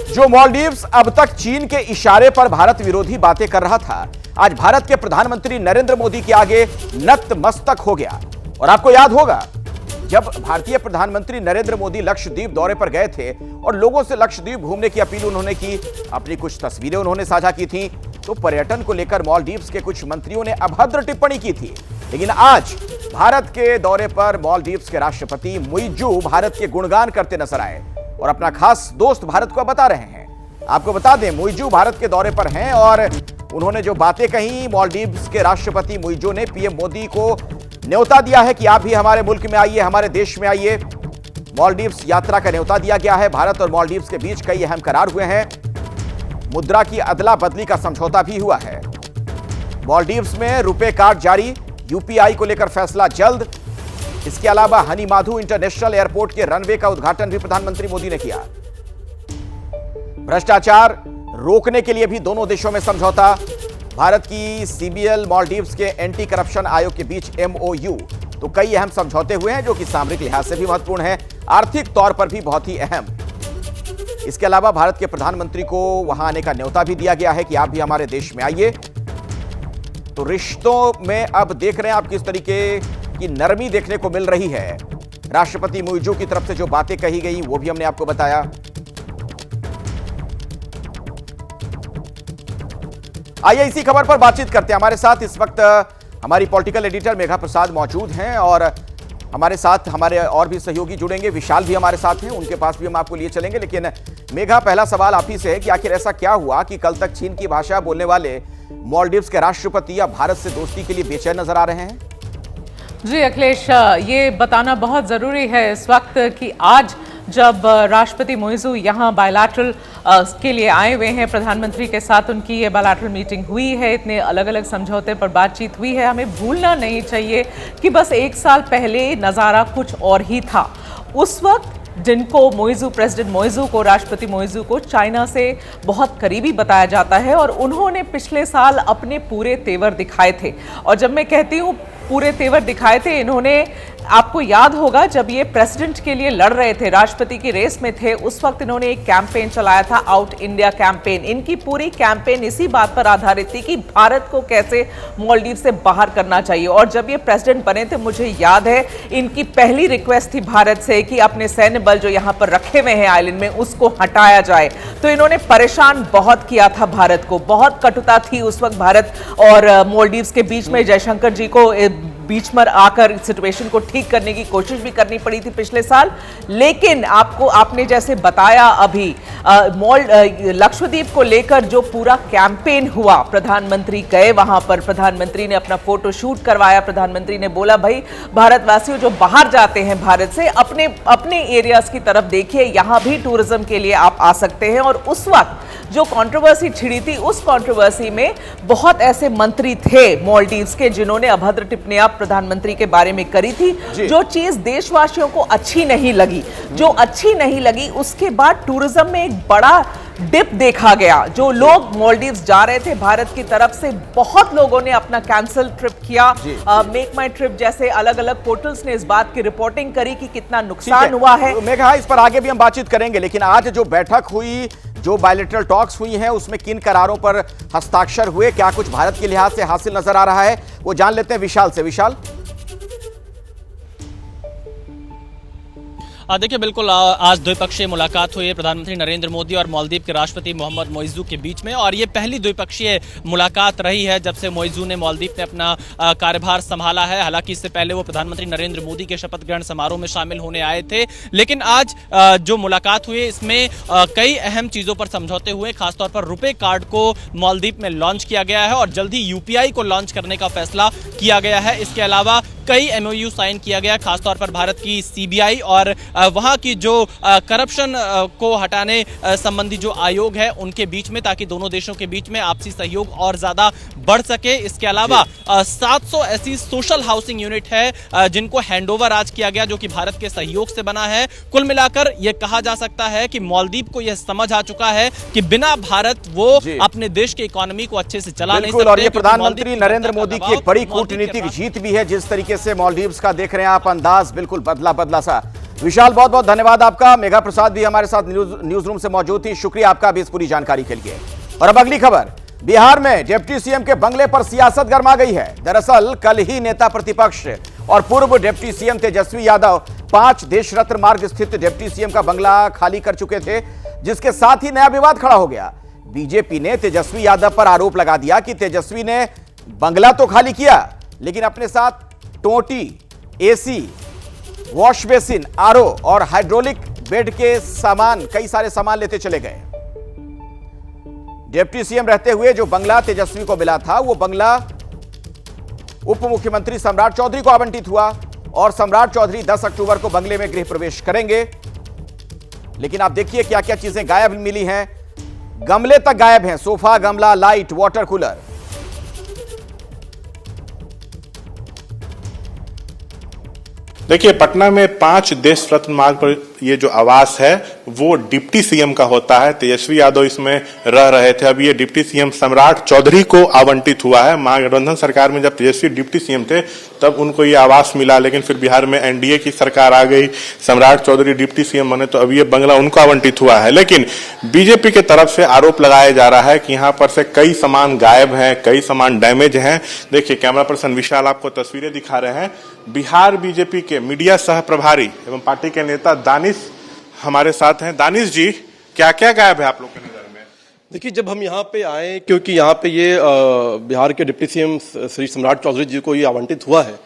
जो मालदीव्स अब तक चीन के इशारे पर भारत विरोधी बातें कर रहा था, आज भारत के प्रधानमंत्री नरेंद्र मोदी के आगे नतमस्तक हो गया। और आपको याद होगा, जब भारतीय प्रधानमंत्री नरेंद्र मोदी लक्षद्वीप दौरे पर गए थे और लोगों से लक्षद्वीप घूमने की अपील उन्होंने की, अपनी कुछ तस्वीरें उन्होंने साझा की थी, तो पर्यटन को लेकर मालदीव्स के कुछ मंत्रियों ने अभद्र टिप्पणी की थी। लेकिन आज भारत के दौरे पर मालदीव्स के राष्ट्रपति मुइज्जू भारत के गुणगान करते नजर आए और अपना खास दोस्त भारत को बता रहे हैं। आपको बता दें, मुइज्जू भारत के दौरे पर हैं और उन्होंने जो बातें कही, मालदीव्स के राष्ट्रपति मुइज्जू ने पीएम मोदी को न्योता दिया है कि आप भी हमारे मुल्क में आइए, हमारे देश में आइए। मालदीव्स यात्रा का न्योता दिया गया है। भारत और मालदीव्स के बीच कई अहम करार हुए हैं। मुद्रा की अदला बदली का समझौता भी हुआ है। मालदीव्स में रुपे कार्ड जारी, यूपीआई को लेकर फैसला जल्द। इसके अलावा हनी माधु इंटरनेशनल एयरपोर्ट के रनवे का उद्घाटन भी प्रधानमंत्री मोदी ने किया। भ्रष्टाचार रोकने के लिए भी दोनों देशों में समझौता। भारत की सीबीएल मालदीव्स के एंटी करप्शन आयोग के बीच एमओयू। तो कई अहम समझौते हुए हैं जो कि सामरिक लिहाज से भी महत्वपूर्ण है, आर्थिक तौर पर भी बहुत ही अहम। इसके अलावा भारत के प्रधानमंत्री को वहां आने का न्योता भी दिया गया है कि आप भी हमारे देश में आइए। तो रिश्तों में अब देख रहे हैं आप किस तरीके की नरमी देखने को मिल रही है। राष्ट्रपति मुइज्जू की तरफ से जो बातें कही गई वो भी हमने आपको बताया। आइए इसी खबर पर बातचीत करते हैं। हमारे साथ इस वक्त हमारी पॉलिटिकल एडिटर मेघा प्रसाद मौजूद हैं और हमारे साथ हमारे और भी सहयोगी जुड़ेंगे। विशाल भी हमारे साथ हैं, उनके पास भी हम आपको लिए चलेंगे। लेकिन मेघा, पहला सवाल आप ही से है कि आखिर ऐसा क्या हुआ कि कल तक चीन की भाषा बोलने वाले मालदीव्स के राष्ट्रपति या भारत से दोस्ती के लिए बेचैन नजर आ रहे हैं? जी अखिलेश, ये बताना बहुत ज़रूरी है इस वक्त कि आज जब राष्ट्रपति मुइज्जू यहाँ बायलैटरल के लिए आए हुए हैं, प्रधानमंत्री के साथ उनकी ये बायलैटरल मीटिंग हुई है, इतने अलग अलग समझौते पर बातचीत हुई है। हमें भूलना नहीं चाहिए कि बस एक साल पहले नज़ारा कुछ और ही था। उस वक्त जिनको प्रेसिडेंट मुइज्जू को, राष्ट्रपति मुइज्जू को चाइना से बहुत करीबी बताया जाता है और उन्होंने पिछले साल अपने पूरे तेवर दिखाए थे। और जब मैं कहती हूँ पूरे तेवर दिखाए थे, इन्होंने, आपको याद होगा जब ये प्रेसिडेंट के लिए लड़ रहे थे, राष्ट्रपति की रेस में थे, उस वक्त इन्होंने एक कैंपेन चलाया था, आउट इंडिया कैंपेन। इनकी पूरी कैंपेन इसी बात पर आधारित थी कि भारत को कैसे मालदीव से बाहर करना चाहिए। और जब ये प्रेसिडेंट बने थे, मुझे याद है इनकी पहली रिक्वेस्ट थी भारत से कि अपने सैन्य बल जो यहाँ पर रखे हुए हैं आइलैंड में, उसको हटाया जाए। तो इन्होंने परेशान बहुत किया था भारत को, बहुत कटुता थी उस वक्त भारत और मालदीव्स के बीच में। जयशंकर जी को बीच में आकर सिचुएशन को ठीक करने की कोशिश भी करनी पड़ी थी पिछले साल। लेकिन आपने जैसे बताया अभी, लक्षद्वीप को लेकर जो पूरा कैंपेन हुआ, प्रधानमंत्री गए वहां पर, प्रधानमंत्री ने अपना फोटो शूट करवाया। प्रधानमंत्री ने बोला, भाई भारतवासियों जो बाहर जाते हैं भारत से, अपने एरियाज की तरफ देखिए, यहां भी टूरिज्म के लिए आप आ सकते हैं। और उस वक्त जो कंट्रोवर्सी छिड़ी थी, उस कंट्रोवर्सी में बहुत ऐसे मंत्री थे मालदीव्स के जिन्होंने अभद्र टिप्पणियां प्रधानमंत्री के बारे में करी थी, जो चीज देशवासियों को अच्छी नहीं लगी। उसके बाद टूरिज्म में एक बड़ा डिप देखा गया। जो लोग मालदीव्स जा रहे थे भारत की तरफ से, बहुत लोगों ने अपना कैंसिल ट्रिप किया। मेक माई ट्रिप जैसे अलग अलग पोर्टल्स ने इस बात की रिपोर्टिंग करी कि कितना नुकसान हुआ है। मेघा, इस पर आगे भी हम बातचीत करेंगे, लेकिन आज जो बैठक हुई, जो बायलैटरल टॉक्स हुई हैं, उसमें किन करारों पर हस्ताक्षर हुए, क्या कुछ भारत के लिहाज से हासिल नजर आ रहा है, वो जान लेते हैं विशाल से। विशाल, देखिए बिल्कुल, आज द्विपक्षीय मुलाकात हुई है प्रधानमंत्री नरेंद्र मोदी और मालदीव के राष्ट्रपति मोहम्मद मुइज्जू के बीच में। और ये पहली द्विपक्षीय मुलाकात रही है जब से मुइज्जू ने मालदीव में अपना कार्यभार संभाला है। हालांकि इससे पहले वो प्रधानमंत्री नरेंद्र मोदी के शपथ ग्रहण समारोह में शामिल होने आए थे। लेकिन आज जो मुलाकात हुई, इसमें कई अहम चीज़ों पर समझौते हुए। खासतौर पर रुपे कार्ड को मालदीव में लॉन्च किया गया है और जल्द ही यूपीआई को लॉन्च करने का फैसला किया गया है। इसके अलावा कई एमओयू साइन किया गया, खासतौर पर भारत की सीबीआई और वहां की जो करप्शन को हटाने संबंधी जो आयोग है उनके बीच में, ताकि दोनों देशों के बीच में आपसी सहयोग और ज्यादा बढ़ सके। इसके अलावा 700 ऐसी सोशल हाउसिंग यूनिट है जिनको हैंडओवर आज किया गया, जो कि भारत के सहयोग से बना है। कुल मिलाकर यह कहा जा सकता है कि मालदीव को यह समझ आ चुका है कि बिना भारत वो अपने देश की इकोनॉमी को अच्छे से चला नहीं सकते। और ये प्रधानमंत्री नरेंद्र मोदी की एक बड़ी कूटनीतिक जीत भी है। जिस तरीके से मालदीव्स का देख रहे हैं आप अंदाज, बिल्कुल बदला सा। विशाल, बहुत बहुत धन्यवाद आपका। मेघा प्रसाद भी हमारे साथ न्यूज रूम से मौजूद थी, शुक्रिया आपका भी इस पूरी जानकारी के लिए। और अब अगली खबर, बिहार में डिप्टी सीएम के बंगले पर सियासत गर्मा गई है। दरअसल कल ही नेता प्रतिपक्ष और पूर्व डिप्टी सीएम तेजस्वी यादव 5 देश रत्न मार्ग स्थित डिप्टी सीएम का बंगला खाली कर चुके थे, जिसके साथ ही नया विवाद खड़ा हो गया। बीजेपी ने तेजस्वी यादव पर आरोप लगा दिया कि तेजस्वी ने बंगला तो खाली किया, लेकिन अपने साथ टोटी, एसी, वॉश बेसिन, आरओ और हाइड्रोलिक बेड के सामान, कई सारे सामान लेते चले गए। डिप्टी सीएम रहते हुए जो बंगला तेजस्वी को मिला था, वो बंगला उप मुख्यमंत्री सम्राट चौधरी को आवंटित हुआ और सम्राट चौधरी 10 अक्टूबर को बंगले में गृह प्रवेश करेंगे। लेकिन आप देखिए क्या क्या चीजें गायब मिली हैं। गमले तक गायब हैं, सोफा, गमला, लाइट, वाटर कूलर। देखिए, पटना में 5 देश रत्न मार्ग पर ये जो आवास है वो डिप्टी सीएम का होता है। तेजस्वी यादव इसमें रह रहे थे। अब ये डिप्टी सीएम सम्राट चौधरी को आवंटित हुआ है। महागठबंधन सरकार में जब तेजस्वी डिप्टी सीएम थे तब उनको ये आवास मिला, लेकिन फिर बिहार में एनडीए की सरकार आ गई, सम्राट चौधरी डिप्टी सीएम बने, तो अब ये बंगला उनको आवंटित हुआ है। लेकिन बीजेपी की तरफ से आरोप लगाया जा रहा है कि यहाँ पर से कई सामान गायब हैं, कई सामान डैमेज हैं। देखिए, कैमरा पर्सन विशाल आपको तस्वीरें दिखा रहे हैं। बिहार बीजेपी के मीडिया सह प्रभारी एवं पार्टी के नेता दानिश हमारे साथ हैं। दानिश जी, क्या क्या गायब है आप लोग के नजर में? देखिए, जब हम यहाँ पे आए, क्योंकि यहाँ पे ये बिहार के डिप्टी सीएम श्री सम्राट चौधरी जी को ये आवंटित हुआ है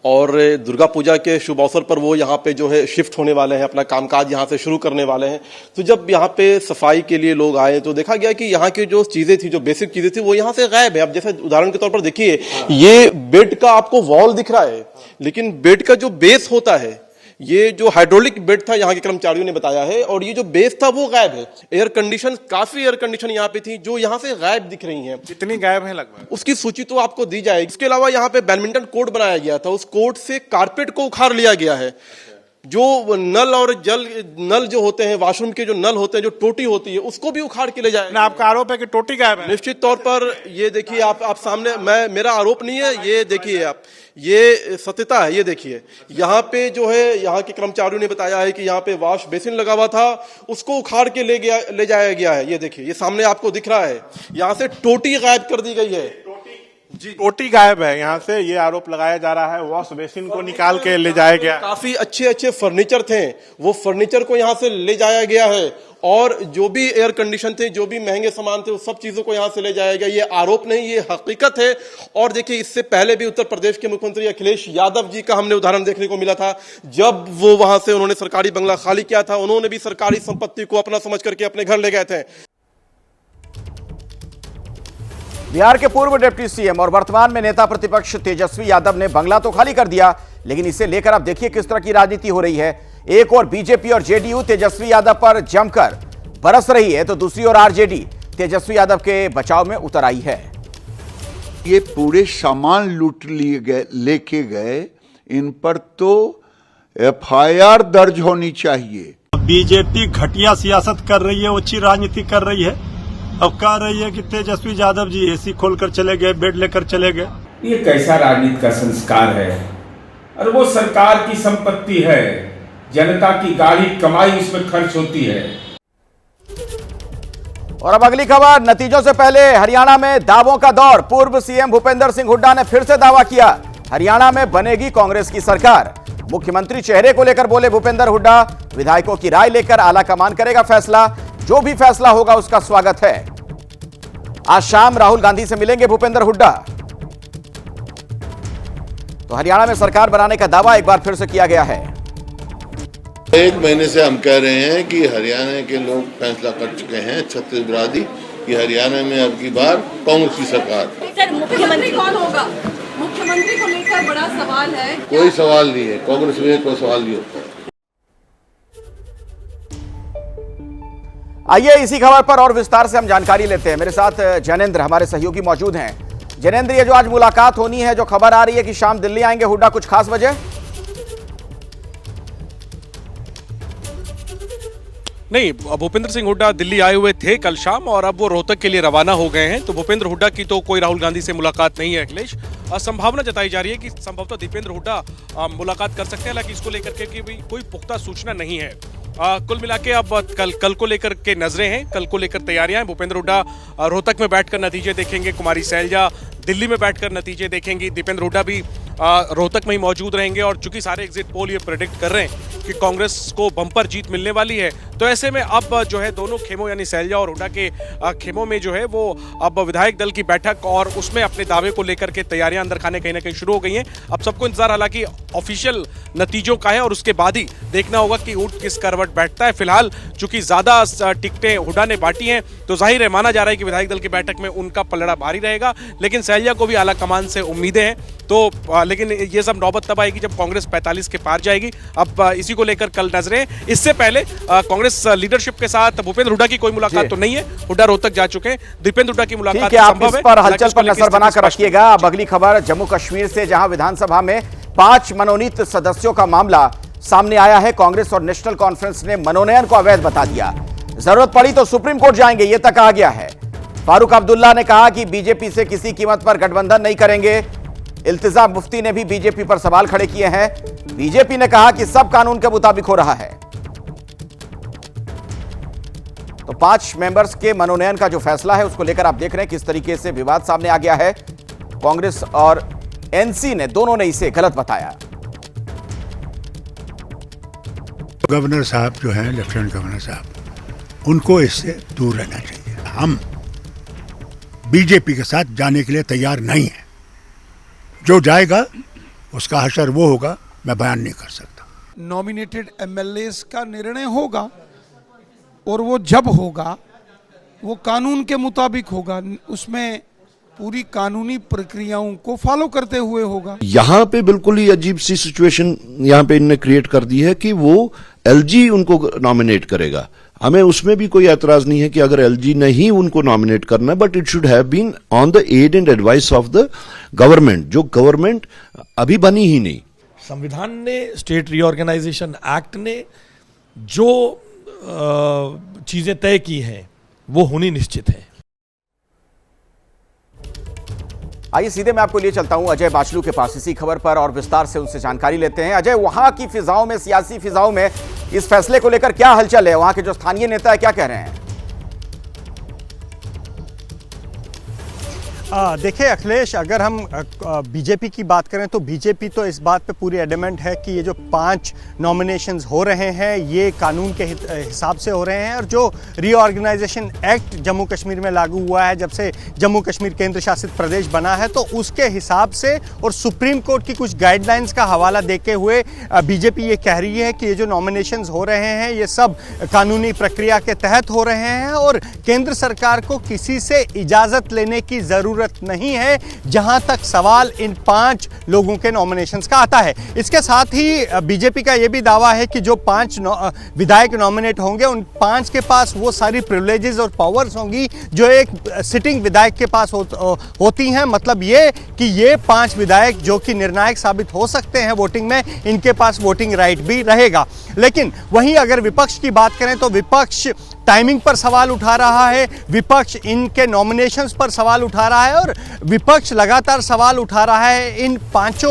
और दुर्गा पूजा के शुभ अवसर पर वो यहाँ पे जो है शिफ्ट होने वाले हैं, अपना कामकाज यहाँ से शुरू करने वाले हैं। तो जब यहाँ पे सफाई के लिए लोग आए तो देखा गया कि यहाँ की जो चीजें थी, जो बेसिक चीजें थी, वो यहाँ से गायब है। अब जैसे उदाहरण के तौर पर देखिए, ये बेड का आपको वॉल दिख रहा है, लेकिन बेड का जो बेस होता है, ये जो हाइड्रोलिक बेड था, यहाँ के कर्मचारियों ने बताया है, और ये जो बेस था वो गायब है। एयर कंडीशन, काफी एयर कंडीशन यहाँ पे थी जो यहाँ से गायब दिख रही हैं। कितनी गायब है लगभग? उसकी सूची तो आपको दी जाएगी। इसके अलावा यहाँ पे बैडमिंटन कोर्ट बनाया गया था, उस कोर्ट से कारपेट को उखाड़ लिया गया है। जो नल और नल जो होते हैं, वॉशरूम के जो नल होते हैं, जो टोटी होती है, उसको भी उखाड़ के ले जाए। आपका आरोप है कि टोटी गायब है? निश्चित तौर पर ये देखिए, आप सामने, मेरा आरोप नहीं है, ये देखिए आप, ये सत्यता है। ये देखिए, यहाँ पे जो है, यहाँ के कर्मचारियों ने बताया है कि यहाँ पे वॉश बेसिन लगा हुआ था, उसको उखाड़ के ले जाया गया है। ये देखिए, ये सामने आपको दिख रहा है। यहाँ से टोटी गायब कर दी गई है। जी, टोटी गायब है यहाँ से, ये आरोप लगाया जा रहा है। वॉश बेसिन को निकाल के ले जाया गया। काफी अच्छे अच्छे फर्नीचर थे, वो फर्नीचर को यहाँ से ले जाया गया है, और जो भी एयर कंडीशन थे, जो भी महंगे सामान थे, उस सब चीजों को यहाँ से ले जाया गया। ये आरोप नहीं, ये हकीकत है। और देखिए, इससे पहले भी उत्तर प्रदेश के मुख्यमंत्री अखिलेश यादव जी का हमने उदाहरण देखने को मिला था। जब वो वहां से उन्होंने सरकारी बंगला खाली किया था, उन्होंने भी सरकारी संपत्ति को अपना समझ करके अपने घर ले गए थे। बिहार के पूर्व डिप्टी सीएम और वर्तमान में नेता प्रतिपक्ष तेजस्वी यादव ने बंगला तो खाली कर दिया, लेकिन इसे लेकर अब देखिए किस तरह की राजनीति हो रही है। एक और बीजेपी और जेडीयू तेजस्वी यादव पर जमकर बरस रही है, तो दूसरी ओर आरजेडी तेजस्वी यादव के बचाव में उतर आई है। ये पूरे सामान लूट लिए गए, लेके गए, इन पर तो एफआईआर दर्ज होनी चाहिए। बीजेपी घटिया सियासत कर रही है, अच्छी राजनीति कर रही है। अब कह रही है कि तेजस्वी यादव जी एसी खोलकर चले गए, बेड लेकर चले गए। ये कैसा राजनीति का संस्कार है? और वो सरकार की संपत्ति है, जनता की गाड़ी कमाई उसमें खर्च होती है। और अब अगली खबर, नतीजों से पहले हरियाणा में दावों का दौर। पूर्व सीएम भूपेंद्र सिंह हुड्डा ने फिर से दावा किया, हरियाणा में बनेगी कांग्रेस की सरकार। मुख्यमंत्री चेहरे को लेकर बोले भूपेंद्र हुड्डा, विधायकों की राय लेकर आला कमान करेगा फैसला, जो भी फैसला होगा उसका स्वागत है। आज शाम राहुल गांधी से मिलेंगे भूपेंद्र हुड्डा। तो हरियाणा में सरकार बनाने का दावा एक बार फिर से किया गया है। 1 महीने से हम कह रहे हैं कि हरियाणा के लोग फैसला कर चुके हैं, छत्तीस बिरादरी, कि हरियाणा में अब की बार कांग्रेस की सरकार। सर, मुख्यमंत्री कौन होगा? मुख्यमंत्री को लेकर बड़ा सवाल है। कोई सवाल नहीं है, कांग्रेस में कोई सवाल नहीं होता। आइए इसी खबर पर और विस्तार से हम जानकारी लेते हैं। मेरे साथ जैनेंद्र हमारे सहयोगी मौजूद हैं। जैनेंद्र, ये जो आज मुलाकात होनी है, जो खबर आ रही है कि शाम दिल्ली आएंगे हुड्डा, कुछ खास वजह? नहीं, भूपेंद्र सिंह हुड्डा दिल्ली आए हुए थे कल शाम और अब वो रोहतक के लिए रवाना हो गए हैं। तो भूपेंद्र हुड्डा की तो कोई राहुल गांधी से मुलाकात नहीं है अखिलेश। संभावना जताई जा रही है कि संभवतः दीपेंद्र हुड्डा मुलाकात कर सकते हैं, हालांकि इसको लेकर के कि भी कोई पुख्ता सूचना नहीं है। कुल मिला के अब कल को लेकर के नजरें हैं, कल को लेकर तैयारियां हैं। भूपेंद्र हुड्डा रोहतक में बैठकर नतीजे देखेंगे, कुमारी सैलजा दिल्ली में बैठकर नतीजे देखेंगी, दीपेंद्र हुड्डा भी रोहतक में ही मौजूद रहेंगे। और चूंकि सारे एग्जिट पोल ये प्रेडिक्ट कर रहे हैं कि कांग्रेस को बम्पर जीत मिलने वाली है, तो ऐसे में अब जो है दोनों खेमों यानी सैलजा और हुड्डा के खेमों में जो है वो अब विधायक दल की बैठक और उसमें अपने दावे को लेकर के तैयारियां अंदर खाने कहीं ना कहीं शुरू हो गई हैं। अब सबको इंतजार हालांकि ऑफिशियल नतीजों का है और उसके बाद ही देखना होगा कि ऊंट किस करवट बैठता है। फिलहाल चूंकि ज्यादा टिकटें हुड्डा ने बांटी हैं, तो जाहिर है माना जा रहा है कि विधायक दल की बैठक में उनका पलड़ा भारी रहेगा, लेकिन सैलजा को भी आला कमान से उम्मीदें हैं। तो लेकिन ये सब नौबत तब आएगी जब कांग्रेस 45 के पार जाएगी। अब इसी को लेकर कल नजरें। इससे पहले कांग्रेस लीडरशिप के साथ भूपेंद्र हुड्डा की कोई मुलाकात तो नहीं है, हुड्डा रोहतक जा चुके हैं। दीपेंद्र हुड्डा की मुलाकात संभव है। पर हलचल पर नजर बनाकर रखिएगा। अब अगली खबर जम्मू कश्मीर से, जहां विधानसभा में 5 मनोनीत सदस्यों का मामला सामने आया है। कांग्रेस और नेशनल कॉन्फ्रेंस ने मनोनयन को अवैध बता दिया। जरूरत पड़ी तो सुप्रीम कोर्ट जाएंगे, यह तक कहा गया है। फारूक अब्दुल्ला ने कहा कि बीजेपी से किसी कीमत पर गठबंधन नहीं करेंगे। इल्तिजा मुफ्ती ने भी बीजेपी पर सवाल खड़े किए हैं। बीजेपी ने कहा कि सब कानून के मुताबिक हो रहा है। तो 5 मेंबर्स के मनोनयन का जो फैसला है उसको लेकर आप देख रहे हैं किस तरीके से विवाद सामने आ गया है। कांग्रेस और एनसी ने दोनों ने इसे गलत बताया। गवर्नर साहब जो हैं, लेफ्टिनेंट गवर्नर साहब, उनको इससे दूर रहना चाहिए। हम बीजेपी के साथ जाने के लिए तैयार नहीं है। जो जाएगा उसका हशर वो होगा, मैं बयान नहीं कर सकता। नॉमिनेटेड एमएलएस का निर्णय होगा और वो जब होगा वो कानून के मुताबिक होगा, उसमें पूरी कानूनी प्रक्रियाओं को फॉलो करते हुए होगा। यहाँ पे बिल्कुल ही अजीब सी सिचुएशन यहाँ पे इनने क्रिएट कर दी है कि वो एलजी उनको नॉमिनेट करेगा। हमें उसमें भी कोई एतराज नहीं है कि अगर एलजी ने ही उनको नॉमिनेट करना है, but it should have been on the aid and advice of the government, जो गवर्नमेंट अभी बनी ही नहीं। संविधान ने, स्टेट रीऑर्गेनाइजेशन एक्ट ने जो चीजें तय की हैं वो होनी निश्चित है। आइए सीधे मैं आपको लिए चलता हूं अजय बाचलू के पास इसी खबर पर और विस्तार से उनसे जानकारी लेते हैं। अजय, वहां की फिजाओं में, सियासी फिजाओं में इस फैसले को लेकर क्या हलचल है? वहां के जो स्थानीय नेता है क्या कह रहे हैं? देखिए अखिलेश, अगर हम बीजेपी की बात करें तो बीजेपी तो इस बात पे पूरी एडमेंट है कि ये जो 5 नॉमिनेशंस हो रहे हैं ये कानून के हिसाब से हो रहे हैं। और जो रीऑर्गेनाइजेशन एक्ट जम्मू कश्मीर में लागू हुआ है जब से जम्मू कश्मीर केंद्र शासित प्रदेश बना है, तो उसके हिसाब से और सुप्रीम कोर्ट की कुछ गाइडलाइंस का हवाला देते हुए बीजेपी ये कह रही है कि ये जो नॉमिनेशंस हो रहे हैं ये सब कानूनी प्रक्रिया के तहत हो रहे हैं और केंद्र सरकार को किसी से इजाज़त लेने की ज़रूरत नहीं है, जहां तक सवाल इन 5 लोगों के नॉमिनेशंस का आता है। इसके साथ ही बीजेपी का यह भी दावा है कि जो 5 विधायक नॉमिनेट होंगे उन 5 के पास वो सारी प्रिविलेजेस और पावर्स होंगी जो एक सिटिंग विधायक के पास होती हैं। मतलब ये कि ये 5 विधायक जो कि निर्णायक साबित हो सकते हैं वोटिंग में, इनके पास वोटिंग राइट भी रहेगा। लेकिन वहीं अगर विपक्ष की बात करें तो विपक्ष टाइमिंग पर सवाल उठा रहा है, विपक्ष इनके नॉमिनेशंस पर सवाल उठा रहा है और विपक्ष लगातार सवाल उठा रहा है इन 5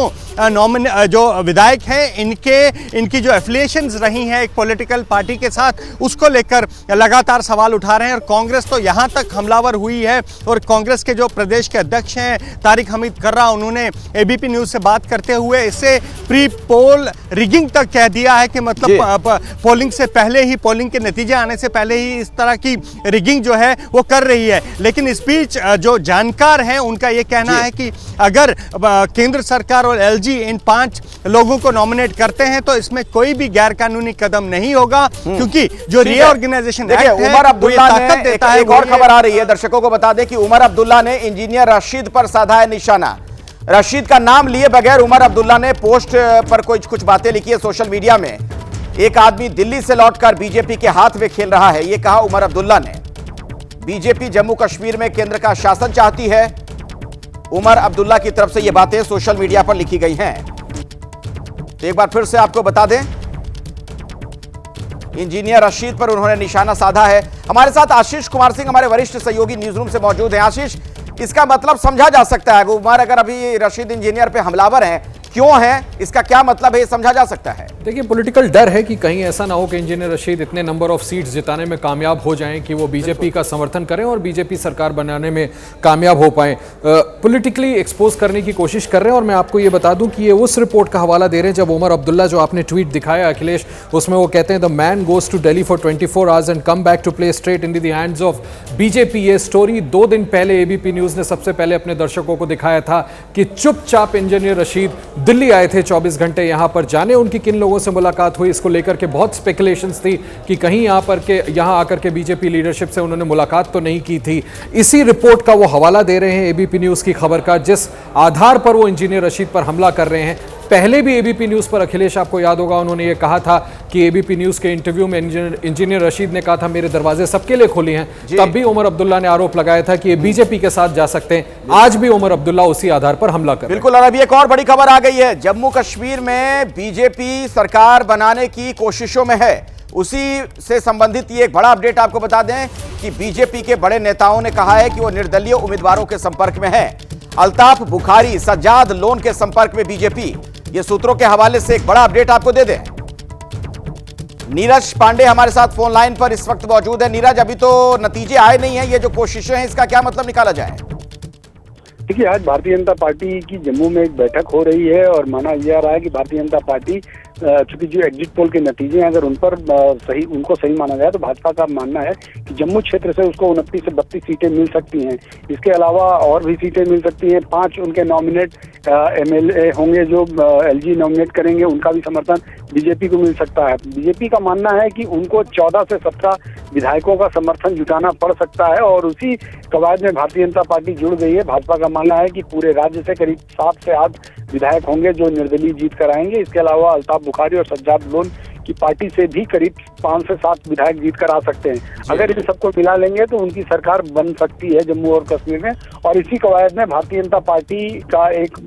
जो विधायक हैं इनकी जो एफिलिएशंस रही हैं एक पॉलिटिकल पार्टी के साथ, उसको लेकर लगातार सवाल उठा रहे हैं। और कांग्रेस तो यहाँ तक हमलावर हुई है और कांग्रेस के जो प्रदेश के अध्यक्ष हैं तारिक हमीद कर्रा, उन्होंने एबीपी न्यूज़ से बात करते हुए इसे प्री पोल रिगिंग तक कह दिया है कि मतलब पोलिंग से पहले ही, पोलिंग के नतीजे आने से पहले ही इस तरह की रिगिंग जो है वो कर रही है। लेकिन इस बीच जो जानकार हैं उनका ये कहना है कि अगर केंद्र सरकार और एलजी इन 5 लोगों को नॉमिनेट करते हैं तो इसमें कोई भी गैर कानूनी कदम नहीं होगा, क्योंकि जो रीऑर्गेनाइजेशन एक्ट है उमर अब्दुल्ला ने एक और खबर आ रही है, दर्शकों को बता दें कि उमर अब्दुल्ला ने इंजीनियर रशीद पर साधा है निशाना। रशीद का नाम लिए बगैर उमर अब्दुल्ला ने पोस्ट पर कुछ बातें लिखी है सोशल मीडिया में। एक आदमी दिल्ली से लौटकर बीजेपी के हाथ में खेल रहा है, यह कहा उमर अब्दुल्ला ने। बीजेपी जम्मू कश्मीर में केंद्र का शासन चाहती है। उमर अब्दुल्ला की तरफ से ये बातें सोशल मीडिया पर लिखी गई हैं। तो एक बार फिर से आपको बता दें, इंजीनियर रशीद पर उन्होंने निशाना साधा है। हमारे साथ आशीष कुमार सिंह हमारे वरिष्ठ सहयोगी न्यूज रूम से मौजूद हैं। आशीष, इसका मतलब समझा जा सकता है उमर अगर अभी रशीद इंजीनियर पे हमलावर हैं, क्यों है, इसका क्या मतलब है, ये समझा जा सकता है? देखिए, पॉलिटिकल डर है कि कहीं ऐसा ना हो कि इंजीनियर रशीद इतने नंबर ऑफ सीट्स जिताने में कामयाब हो जाएं कि वो बीजेपी का समर्थन करें और बीजेपी सरकार बनाने में कामयाब हो पाएं। पॉलिटिकली एक्सपोज करने की कोशिश कर रहे हैं। और मैं आपको ये बता दूं कि ये उस रिपोर्ट का हवाला दे रहे हैं जब उमर अब्दुल्ला, जो आपने ट्वीट दिखाया अखिलेश, उसमें वो कहते हैं the man goes to Delhi for 24 hours and come back to play straight in the hands of BJP. ये स्टोरी 2 दिन पहले एबीपी न्यूज ने सबसे पहले अपने दर्शकों को दिखाया था कि चुपचाप इंजीनियर रशीद दिल्ली आए थे 24 घंटे यहां पर। जाने उनकी किन लोगों से मुलाकात हुई, इसको लेकर के बहुत स्पेकुलेशंस थी कि कहीं यहां आकर के बीजेपी लीडरशिप से उन्होंने मुलाकात तो नहीं की थी। इसी रिपोर्ट का वो हवाला दे रहे हैं एबीपी न्यूज की खबर का, जिस आधार पर वो इंजीनियर रशीद पर हमला कर रहे हैं। पहले भी एबीपी न्यूज पर अखिलेश, आपको याद होगा, उन्होंने ये कहा था कि एबीपी न्यूज के इंटरव्यू में इंजीनियर रशीद ने कहा था मेरे दरवाजे सबके लिए खुले हैं। तब भी उमर अब्दुल्ला ने आरोप लगाया था कि ये बीजेपी के साथ जा सकते हैं। आज भी उमर अब्दुल्ला उसी आधार पर हमला कर। बिल्कुल। और अभी एक और बड़ी खबर आ गई है, जम्मू कश्मीर में बीजेपी सरकार बनाने की कोशिशों में है। उसी से संबंधित ये एक बड़ा अपडेट आपको बता दें कि बीजेपी के बड़े नेताओं ने कहा है कि वो निर्दलीय उम्मीदवारों के संपर्क में है। अल्ताफ बुखारी, सज्जाद लोन के संपर्क में बीजेपी। ये सूत्रों के हवाले से एक बड़ा अपडेट आपको दे दें। नीरज पांडे हमारे साथ फोन लाइन पर इस वक्त मौजूद है। नीरज, अभी तो नतीजे आए नहीं हैं, ये जो कोशिशें हैं इसका क्या मतलब निकाला जाए? देखिए, आज भारतीय जनता पार्टी की जम्मू में एक बैठक हो रही है और माना जा रहा है कि भारतीय जनता पार्टी, चूंकि जो एग्जिट पोल के नतीजे हैं अगर उन पर उनको सही माना जाए तो भाजपा का मानना है कि जम्मू क्षेत्र से उसको 29 से 32 सीटें मिल सकती हैं। इसके अलावा और भी सीटें मिल सकती हैं। 5 उनके नॉमिनेट एमएलए होंगे जो एलजी नॉमिनेट करेंगे, उनका भी समर्थन बीजेपी को मिल सकता है। बीजेपी का मानना है कि उनको 14 से 17 विधायकों का समर्थन जुटाना पड़ सकता है और उसी कवायद में भारतीय जनता पार्टी जुड़ गई है। भाजपा का मानना है कि पूरे राज्य से करीब 7 से 8 विधायक होंगे जो निर्दलीय जीत कर आएंगे। इसके अलावा अल्ताफ बुखारी और सज्जाद लोन की पार्टी से भी करीब 5 से 7 विधायक जीत कर आ सकते हैं। अगर इन सबको मिला लेंगे तो उनकी सरकार बन सकती है जम्मू और कश्मीर में। और इसी कवायद में भारतीय जनता पार्टी का एक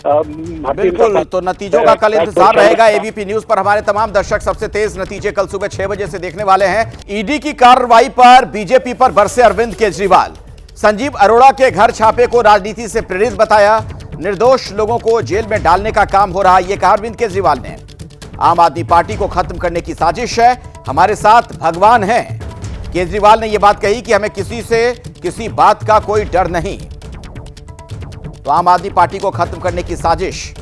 बिल्कुल, तो नतीजों का कल इंतजार रहेगा। एबीपी न्यूज पर हमारे तमाम दर्शक सबसे तेज नतीजे कल सुबह 6 बजे से देखने वाले हैं। ईडी की कार्रवाई पर बीजेपी पर बरसे अरविंद केजरीवाल। संजीव अरोड़ा के घर छापे को राजनीति से प्रेरित बताया। निर्दोष लोगों को जेल में डालने का काम हो रहा है, यह कहा अरविंद केजरीवाल ने। आम आदमी पार्टी को खत्म करने की साजिश है, हमारे साथ भगवान है। केजरीवाल ने यह बात कही कि हमें किसी से किसी बात का कोई डर नहीं। तो आम आदमी पार्टी को खत्म करने की साजिश।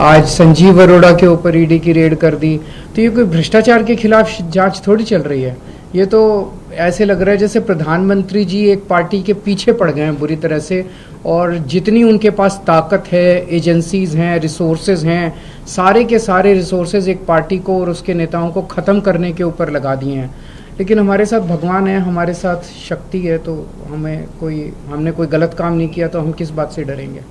आज संजीव अरोड़ा के ऊपर ईडी की रेड कर दी, तो ये कोई भ्रष्टाचार के खिलाफ जांच थोड़ी चल रही है। ये तो ऐसे लग रहा है जैसे प्रधानमंत्री जी एक पार्टी के पीछे पड़ गए हैं बुरी तरह से, और जितनी उनके पास ताकत है, एजेंसीज हैं, रिसोर्सेज हैं, सारे के सारे रिसोर्सेज एक पार्टी को और उसके नेताओं को ख़त्म करने के ऊपर लगा दिए हैं। लेकिन हमारे साथ भगवान है, हमारे साथ शक्ति है, तो हमने कोई गलत काम नहीं किया तो हम किस बात से डरेंगे।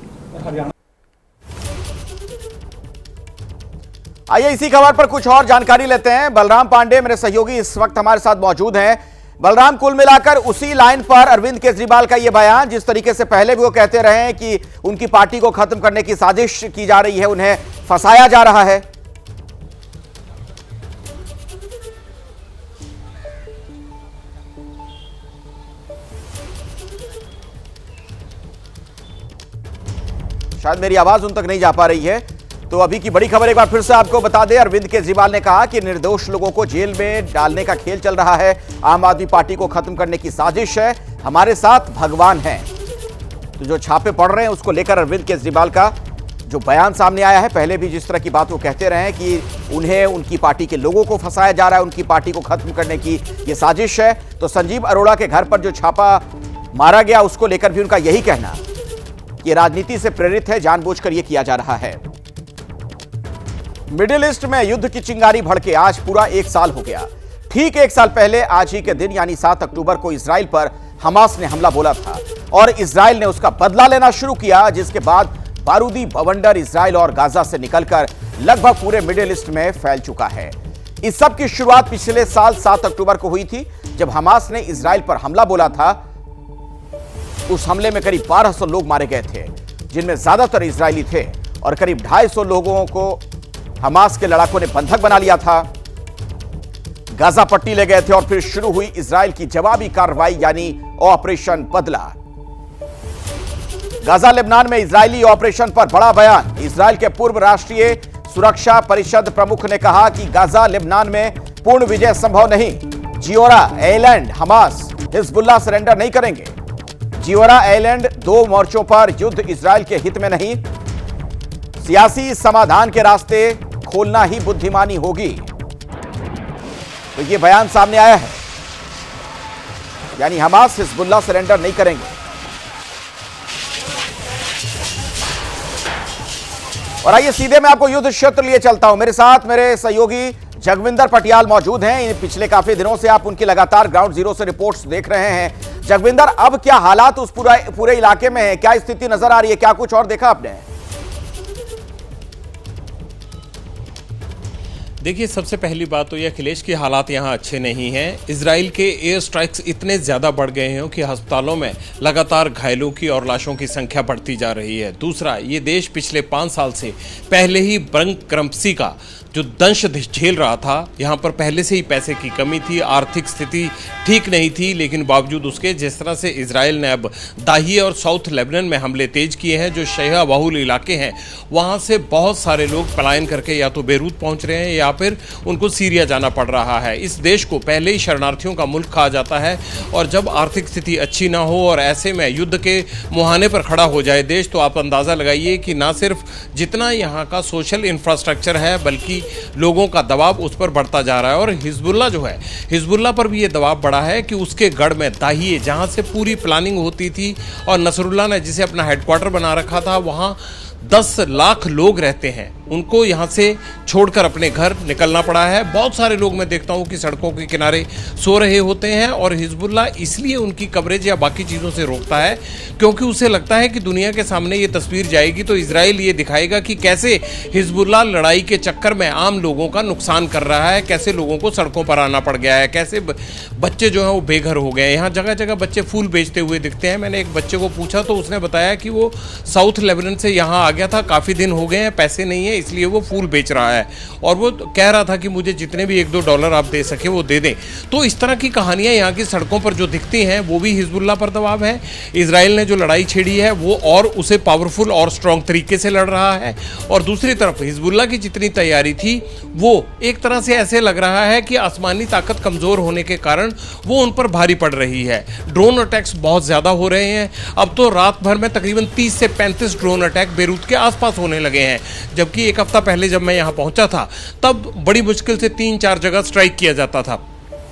आइए इसी खबर पर कुछ और जानकारी लेते हैं। बलराम पांडे मेरे सहयोगी इस वक्त हमारे साथ मौजूद हैं। बलराम, कुल मिलाकर उसी लाइन पर अरविंद केजरीवाल का यह बयान, जिस तरीके से पहले भी वो कहते रहे हैं कि उनकी पार्टी को खत्म करने की साजिश की जा रही है, उन्हें फंसाया जा रहा है। शायद मेरी आवाज उन तक नहीं जा पा रही है, तो अभी की बड़ी खबर एक बार फिर से आपको बता दें। अरविंद केजरीवाल ने कहा कि निर्दोष लोगों को जेल में डालने का खेल चल रहा है, आम आदमी पार्टी को खत्म करने की साजिश है, हमारे साथ भगवान है। तो जो छापे पड़ रहे हैं उसको लेकर अरविंद केजरीवाल का जो बयान सामने आया है, पहले भी जिस तरह की बात वो कहते रहे हैं कि उन्हें उनकी पार्टी के लोगों को फंसाया जा रहा है, उनकी पार्टी को खत्म करने की ये साजिश है। तो संजीव अरोड़ा के घर पर जो छापा मारा गया उसको लेकर भी उनका यही कहना कि राजनीति से प्रेरित है, जानबूझकर यह किया जा रहा है। मिडिल ईस्ट में युद्ध की चिंगारी भड़के आज पूरा 1 साल हो गया। ठीक 1 साल पहले आज ही के दिन यानी 7 अक्टूबर को इजराइल पर हमास ने हमला बोला था और इजराइल ने उसका बदला लेना शुरू किया, जिसके बाद बारूदी बवंडर इजराइल और गाजा से निकलकर लगभग पूरे मिडिल ईस्ट में फैल चुका है। इस सब की शुरुआत पिछले साल 7 अक्टूबर को हुई थी, जब हमास ने इजराइल पर हमला बोला था। उस हमले में करीब 1200 लोग मारे गए थे, जिनमें ज्यादातर इजरायली थे, और करीब 250 लोगों को हमास के लड़ाकों ने बंधक बना लिया था। गाजा पट्टी ले गए थे और फिर शुरू हुई इजराइल की जवाबी कार्रवाई यानी ऑपरेशन बदला। गाजा लेबनान में इजरायली ऑपरेशन पर बड़ा बयान। इजराइल के पूर्व राष्ट्रीय सुरक्षा परिषद प्रमुख ने कहा कि गाजा लेबनान में पूर्ण विजय संभव नहीं। जियोरा आइलैंड हमास हिजबुल्लाह सरेंडर नहीं करेंगे। जियोरा आइलैंड 2 मोर्चों पर युद्ध इजराइल के हित में नहीं। सियासी समाधान के रास्ते खोलना ही बुद्धिमानी होगी। तो यह बयान सामने आया है, यानी हमास हिजबुल्लाह सरेंडर नहीं करेंगे। और आइए सीधे मैं आपको युद्ध क्षेत्र लिए चलता हूं। मेरे साथ मेरे सहयोगी जगविंदर पटियाल मौजूद हैं। पिछले काफी दिनों से आप उनकी लगातार ग्राउंड जीरो से रिपोर्ट्स देख रहे हैं। जगविंदर, अब क्या हालात उस पूरे इलाके में है? क्या स्थिति नजर आ रही है? क्या कुछ और देखा आपने? देखिए, सबसे पहली बात तो यह अखिलेश के हालात यहाँ अच्छे नहीं हैं। इजराइल के एयर स्ट्राइक्स इतने ज़्यादा बढ़ गए हैं कि अस्पतालों में लगातार घायलों की और लाशों की संख्या बढ़ती जा रही है। दूसरा, ये देश पिछले 5 साल से पहले ही बैंकरप्सी का जो दंश झेल रहा था। यहाँ पर पहले से ही पैसे की कमी थी, आर्थिक स्थिति ठीक नहीं थी, लेकिन बावजूद उसके जिस तरह से इजराइल ने अब दाहिए और साउथ लेबनान में हमले तेज किए हैं, जो शया बहुल इलाके हैं, वहाँ से बहुत सारे लोग पलायन करके या तो बेरूत पहुँच रहे हैं या फिर उनको सीरिया जाना पड़ रहा है। इस देश को पहले ही शरणार्थियों का मुल्क कहा जाता है, और जब आर्थिक स्थिति अच्छी ना हो और ऐसे में युद्ध के मुहाने पर खड़ा हो जाए देश, तो आप अंदाज़ा लगाइए कि ना सिर्फ जितना यहाँ का सोशल इंफ्रास्ट्रक्चर है, बल्कि लोगों का दबाव उस पर बढ़ता जा रहा है। और हिजबुल्लाह जो है, हिजबुल्लाह पर भी ये दबाव बढ़ा है कि उसके गढ़ में दाहिए, जहाँ से पूरी प्लानिंग होती थी और नसरुल्लाह ने जिसे अपना हेडक्वार्टर बना रखा था, वहाँ 10 लाख लोग रहते हैं। उनको यहाँ से छोड़कर अपने घर निकलना पड़ा है। बहुत सारे लोग मैं देखता हूँ कि सड़कों के किनारे सो रहे होते हैं, और हिजबुल्लाह इसलिए उनकी कवरेज या बाकी चीज़ों से रोकता है क्योंकि उसे लगता है कि दुनिया के सामने ये तस्वीर जाएगी तो इजराइल ये दिखाएगा कि कैसे हिजबुल्लाह लड़ाई के चक्कर में आम लोगों का नुकसान कर रहा है, कैसे लोगों को सड़कों पर आना पड़ गया है, कैसे बच्चे जो हैं वो बेघर हो गए हैं। यहाँ जगह जगह बच्चे फूल बेचते हुए दिखते हैं। मैंने एक बच्चे को पूछा तो उसने बताया कि वो साउथ लेबनान से यहाँ आ गया था, काफ़ी दिन हो गए हैं, पैसे नहीं है, इसलिए वो फूल बेच रहा है, और वो कह रहा था कि मुझे जितने भी 1-2 डॉलर आप दे सके वो दे दें। तो इस तरह की कहानियां यहाँ की सड़कों पर जो दिखती हैं, वो भी हिजबुल्लाह पर दबाव है। इजराइल ने जो लड़ाई छेड़ी है वो और उसे पावरफुल और स्ट्रॉन्ग तरीके से लड़ रहा है, और दूसरी तरफ हिजबुल्लाह की जितनी तैयारी थी वो एक तरह से ऐसे लग रहा है कि आसमानी ताकत कमज़ोर होने के कारण वो उन पर भारी पड़ रही है। ड्रोन अटैक्स बहुत ज़्यादा हो रहे हैं। अब तो रात भर में तकरीबन 30 से 35 ड्रोन अटैक बेरूत के आसपास होने लगे हैं, जबकि एक हफ्ता पहले जब मैं यहाँ पहुँचा था तब बड़ी मुश्किल से 3-4 जगह स्ट्राइक किया जाता था।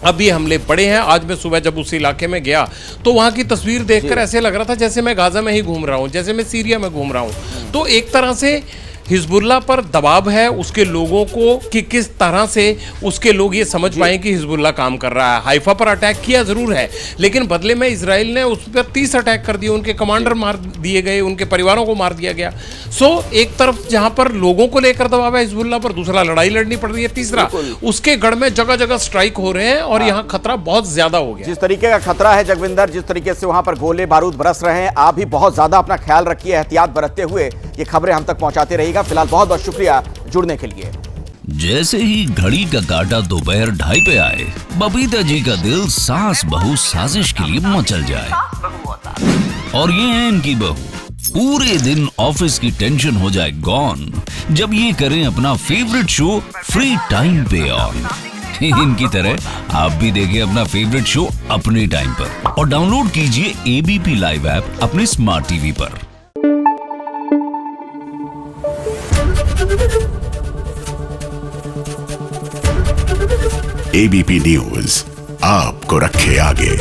अब ये हमले बड़े हैं। आज मैं सुबह जब उस इलाके में गया तो वहाँ की तस्वीर देखकर ऐसे लग रहा था जैसे मैं गाजा में ही घूम रहा हूँ, जैसे मैं सीरिया में घूम रहा हूँ। तो एक तरह से हिजबुल्लाह पर दबाव है उसके लोगों को कि किस तरह से उसके लोग ये समझ पाएं कि हिजबुल्लाह काम कर रहा है। हाइफा पर अटैक किया ज़रूर है, लेकिन बदले में इजराइल ने उस पर 30 अटैक कर दिए, उनके कमांडर मार दिए गए, उनके परिवारों को मार दिया गया। एक तरफ जहां पर लोगों को लेकर दबाव है हिजबुल्लाह पर, दूसरा लड़ाई लड़नी पड़ रही है, तीसरा उसके गढ़ में जगह जगह स्ट्राइक हो रहे हैं, और यहाँ खतरा बहुत ज्यादा हो गया। जिस तरीके का खतरा है जगविंदर, जिस तरीके से वहां पर गोले बारूद बरस रहे हैं, आप भी बहुत ज्यादा अपना ख्याल रखिए, एहतियात बरतते हुए ये खबरें हम तक पहुंचाते रहिएगा। फिलहाल बहुत बहुत शुक्रिया जुड़ने के लिए। जैसे ही घड़ी का काटा दोपहर 2:30 पे आए, बबीता जी का दिल सास बहू साजिश के लिए मचल जाए। और ये है इनकी बहू, पूरे दिन ऑफिस की टेंशन हो जाए गॉन जब ये करें अपना फेवरेट शो फ्री टाइम पे ऑन। इनकी तरह आप भी देखिए अपना फेवरेट शो अपने टाइम पर, और डाउनलोड कीजिए एबीपी लाइव ऐप अपने स्मार्ट टीवी पर। एबीपी न्यूज आपको रखे आगे।